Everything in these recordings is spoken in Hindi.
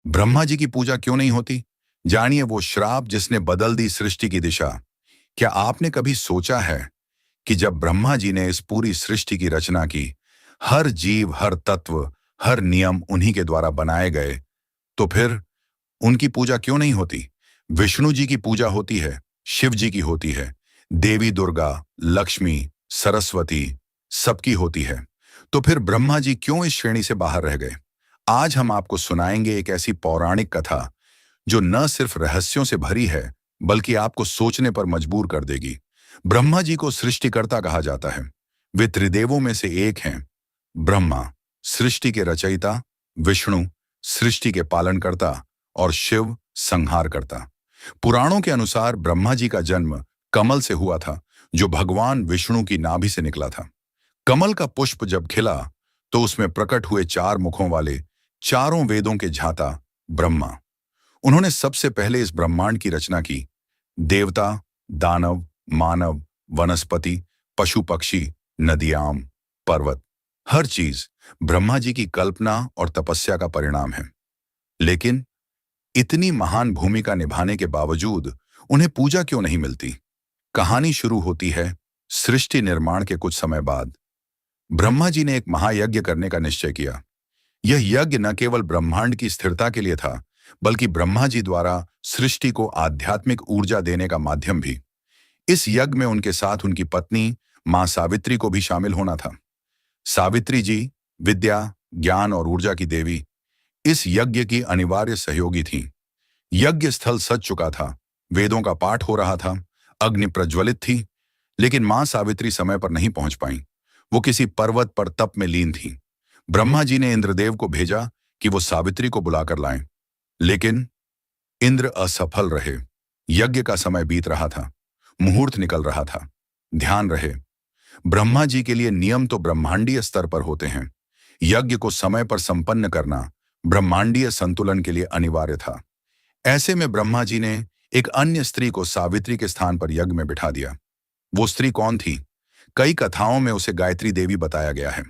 ब्रह्मा जी की पूजा क्यों नहीं होती? जानिए वो श्राप जिसने बदल दी सृष्टि की दिशा। क्या आपने कभी सोचा है कि जब ब्रह्मा जी ने इस पूरी सृष्टि की रचना की, हर जीव, हर तत्व, हर नियम उन्हीं के द्वारा बनाए गए, तो फिर उनकी पूजा क्यों नहीं होती? विष्णु जी की पूजा होती है, शिव जी की होती है, देवी दुर्गा, लक्ष्मी, सरस्वती, सबकी होती है। तो फिर ब्रह्मा जी क्यों इस श्रेणी से बाहर रह गए? आज हम आपको सुनाएंगे एक ऐसी पौराणिक कथा जो न सिर्फ रहस्यों से भरी है, बल्कि आपको सोचने पर मजबूर कर देगी। ब्रह्मा जी को सृष्टिकर्ता कहा जाता है। वे त्रिदेवों में से एक हैं। ब्रह्मा, सृष्टि के रचयिता; विष्णु, सृष्टि के पालनकर्ता; और शिव, संहारकर्ता। पुराणों के अनुसार ब्रह्मा जी का जन्म कमल से हुआ था, जो भगवान विष्णु की नाभि से निकला था। कमल का पुष्प जब खिला, तो उसमें प्रकट हुए चार मुखों वाले, चारों वेदों के झाता ब्रह्मा। उन्होंने सबसे पहले इस ब्रह्मांड की रचना की। देवता, दानव, मानव, वनस्पति, पशु पक्षी, नदियां, पर्वत, हर चीज ब्रह्मा जी की कल्पना और तपस्या का परिणाम है। लेकिन इतनी महान भूमिका निभाने के बावजूद उन्हें पूजा क्यों नहीं मिलती? कहानी शुरू होती है सृष्टि निर्माण के कुछ समय बाद। ब्रह्मा जी ने एक महायज्ञ करने का निश्चय किया। यह यज्ञ न केवल ब्रह्मांड की स्थिरता के लिए था, बल्कि ब्रह्मा जी द्वारा सृष्टि को आध्यात्मिक ऊर्जा देने का माध्यम भी। इस यज्ञ में उनके साथ उनकी पत्नी मां सावित्री को भी शामिल होना था। सावित्री जी विद्या, ज्ञान और ऊर्जा की देवी, इस यज्ञ की अनिवार्य सहयोगी थीं। यज्ञ स्थल सज चुका था, वेदों का पाठ हो रहा था, अग्नि प्रज्वलित थी, लेकिन मां सावित्री समय पर नहीं पहुंच पाईं। वो किसी पर्वत पर तप में लीन थीं। ब्रह्मा जी ने इंद्रदेव को भेजा कि वो सावित्री को बुलाकर लाएं, लेकिन इंद्र असफल रहे। यज्ञ का समय बीत रहा था, मुहूर्त निकल रहा था। ध्यान रहे, ब्रह्मा जी के लिए नियम तो ब्रह्मांडीय स्तर पर होते हैं। यज्ञ को समय पर संपन्न करना ब्रह्मांडीय संतुलन के लिए अनिवार्य था। ऐसे में ब्रह्मा जी ने एक अन्य स्त्री को सावित्री के स्थान पर यज्ञ में बिठा दिया। वो स्त्री कौन थी? कई कथाओं में उसे गायत्री देवी बताया गया है।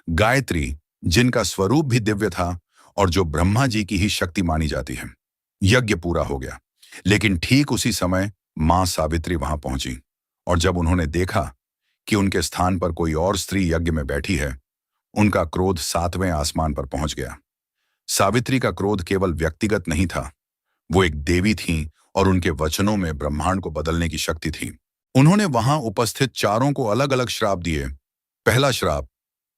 गायत्री, जिनका स्वरूप भी दिव्य था और जो ब्रह्मा जी की ही शक्ति मानी जाती है। यज्ञ पूरा हो गया, लेकिन ठीक उसी समय मां सावित्री वहां पहुंची, और जब उन्होंने देखा कि उनके स्थान पर कोई और स्त्री यज्ञ में बैठी है, उनका क्रोध सातवें आसमान पर पहुंच गया। सावित्री का क्रोध केवल व्यक्तिगत नहीं था, वो एक देवी थीं और उनके वचनों में ब्रह्मांड को बदलने की शक्ति थी। उन्होंने वहां उपस्थित चारों को अलग अलग श्राप दिए। पहला श्राप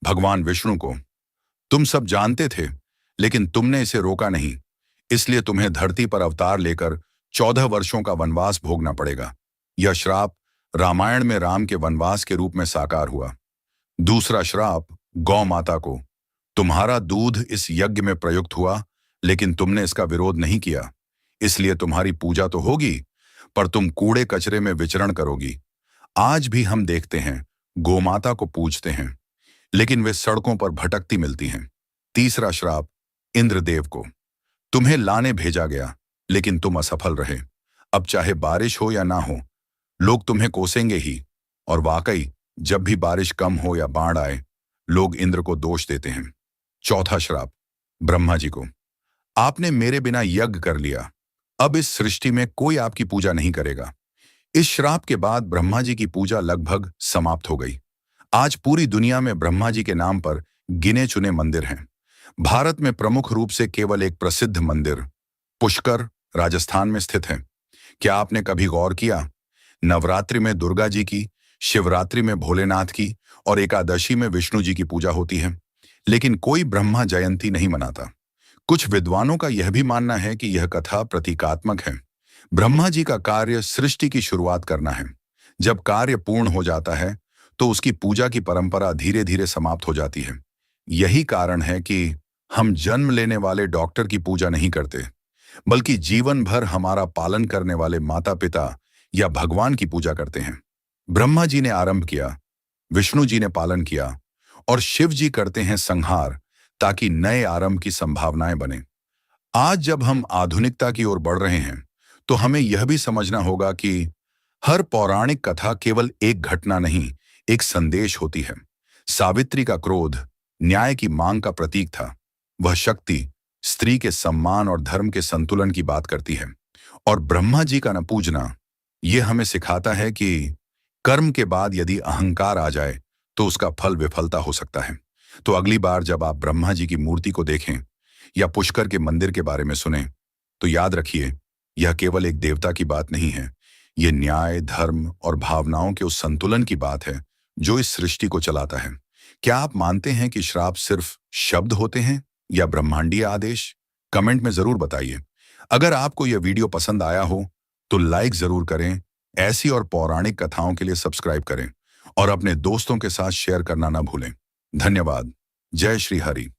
भगवान विष्णु को: तुम सब जानते थे, लेकिन तुमने इसे रोका नहीं, इसलिए तुम्हें धरती पर अवतार लेकर 14 वर्षों का वनवास भोगना पड़ेगा। यह श्राप रामायण में राम के वनवास के रूप में साकार हुआ। दूसरा श्राप गौ माता को: तुम्हारा दूध इस यज्ञ में प्रयुक्त हुआ, लेकिन तुमने इसका विरोध नहीं किया, इसलिए तुम्हारी पूजा तो होगी, पर तुम कूड़े कचरे में विचरण करोगी। आज भी हम देखते हैं, गोमाता को पूजते हैं, लेकिन वे सड़कों पर भटकती मिलती हैं। तीसरा श्राप इंद्रदेव को: तुम्हें लाने भेजा गया, लेकिन तुम असफल रहे। अब चाहे बारिश हो या ना हो, लोग तुम्हें कोसेंगे ही। और वाकई, जब भी बारिश कम हो या बाढ़ आए, लोग इंद्र को दोष देते हैं। चौथा श्राप ब्रह्मा जी को: आपने मेरे बिना यज्ञ कर लिया, अब इस सृष्टि में कोई आपकी पूजा नहीं करेगा। इस श्राप के बाद ब्रह्मा जी की पूजा लगभग समाप्त हो गई। आज पूरी दुनिया में ब्रह्मा जी के नाम पर गिने चुने मंदिर हैं। भारत में प्रमुख रूप से केवल एक प्रसिद्ध मंदिर पुष्कर, राजस्थान में स्थित है। क्या आपने कभी गौर किया, नवरात्रि में दुर्गा जी की, शिवरात्रि में भोलेनाथ की और एकादशी में विष्णु जी की पूजा होती है, लेकिन कोई ब्रह्मा जयंती नहीं मनाता। कुछ विद्वानों का यह भी मानना है कि यह कथा प्रतीकात्मक है। ब्रह्मा जी का कार्य सृष्टि की शुरुआत करना है। जब कार्य पूर्ण हो जाता है, तो उसकी पूजा की परंपरा धीरे धीरे समाप्त हो जाती है। यही कारण है कि हम जन्म लेने वाले डॉक्टर की पूजा नहीं करते, बल्कि जीवन भर हमारा पालन करने वाले माता पिता या भगवान की पूजा करते हैं। ब्रह्मा जी ने आरंभ किया, विष्णु जी ने पालन किया, और शिव जी करते हैं संहार, ताकि नए आरंभ की संभावनाएं बने। आज जब हम आधुनिकता की ओर बढ़ रहे हैं, तो हमें यह भी समझना होगा कि हर पौराणिक कथा केवल एक घटना नहीं, एक संदेश होती है। सावित्री का क्रोध न्याय की मांग का प्रतीक था। वह शक्ति स्त्री के सम्मान और धर्म के संतुलन की बात करती है। और ब्रह्मा जी का न पूजना यह हमें सिखाता है कि कर्म के बाद यदि अहंकार आ जाए तो उसका फल विफलता हो सकता है। तो अगली बार जब आप ब्रह्मा जी की मूर्ति को देखें या पुष्कर के मंदिर के बारे में सुने तो याद रखिए, यह केवल एक देवता की बात नहीं है। यह न्याय, धर्म और भावनाओं के उस संतुलन की बात है जो इस सृष्टि को चलाता है। क्या आप मानते हैं कि श्राप सिर्फ शब्द होते हैं या ब्रह्मांडीय आदेश? कमेंट में जरूर बताइए। अगर आपको यह वीडियो पसंद आया हो तो लाइक जरूर करें। ऐसी और पौराणिक कथाओं के लिए सब्सक्राइब करें और अपने दोस्तों के साथ शेयर करना ना भूलें। धन्यवाद। जय श्री हरि।